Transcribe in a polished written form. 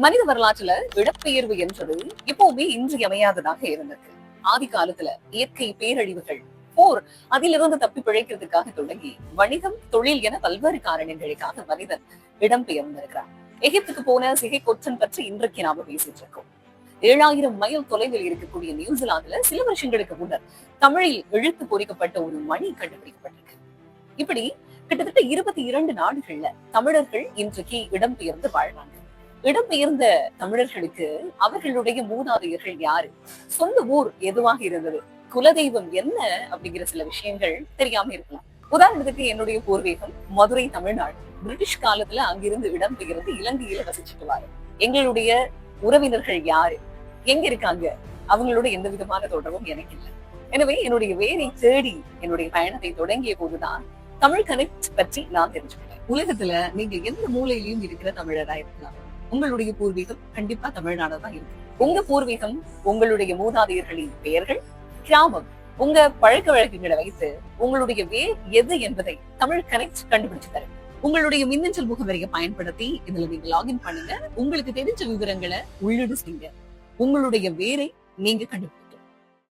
மனித வரலாற்றுல இடப்பெயர்வு என்றது எப்பவுமே இன்றியமையாததாக இருந்திருக்கு. ஆதி காலத்துல இயற்கை பேரழிவுகள், போர், அதிலிருந்து தப்பி பிழைக்கிறதுக்காக தொடங்கி வணிகம், தொழில் என பல்வேறு காரணங்களுக்காக மனிதன் இடம்பெயர்ந்திருக்கிறார். எகிப்துக்கு போன சிகை கொற்றன் பற்றி இன்றைக்கு நாம பேசிட்டு இருக்கோம். 7000 மைல் தொலைவில் இருக்கக்கூடிய நியூசிலாந்துல சில வருஷங்களுக்கு முன்னர் தமிழில் எழுத்து பொறிக்கப்பட்ட ஒரு மணி கண்டுபிடிக்கப்பட்டிருக்கு. இப்படி கிட்டத்தட்ட 22 நாடுகள்ல தமிழர்கள் இன்றைக்கு இடம்பெயர்ந்து வாழ்றாங்க. இடம்பெயர்ந்த தமிழர்களுக்கு அவர்களுடைய மூதாதையர்கள் யாரு, சொந்த ஊர் எதுவாக இருந்தது, குலதெய்வம் என்ன அப்படிங்கிற சில விஷயங்கள் தெரியாம இருக்கலாம். உதாரணத்துக்கு என்னுடைய பூர்வீகம் மதுரை, தமிழ்நாடு. பிரிட்டிஷ் காலத்துல அங்கிருந்து இடம்பெயர்ந்து இலங்கையில வசிச்சுட்டு வாரு. எங்களுடைய உறவினர்கள் யாரு, எங்க இருக்காங்க, அவங்களோட எந்த விதமான தொடர்பும் எனக்கு இல்லை. எனவே என்னுடைய வேரை தேடி என்னுடைய பயணத்தை தொடங்கிய போதுதான் தமிழ் கனெக்ட் பற்றி நான் தெரிஞ்சுக்கிட்டேன். உலகத்துல நீங்க எந்த மூலையிலயும் இருக்கிற தமிழரா இருக்கலாம், உங்களுடைய பூர்வீகம் கண்டிப்பா தமிழ்நாடு தான் இருக்கு. உங்க பூர்வீகம், உங்களுடைய மூதாதையர்களின் பெயர்கள், கிராமம், உங்க பழக்க வழக்கங்களை வைத்து உங்களுடைய வேர் எது என்பதை தமிழ் கனெக்ட் கண்டுபிடிச்சு தரும். உங்களுடைய மின்னஞ்சல் முகவரியை பயன்படுத்தி இதுல நீங்க லாகின் பண்ணுங்க. உங்களுக்கு தெரிஞ்ச விவரங்களை உள்ளீடு செய்யுங்க. உங்களுடைய வேரை நீங்க கண்டுபிடிங்க.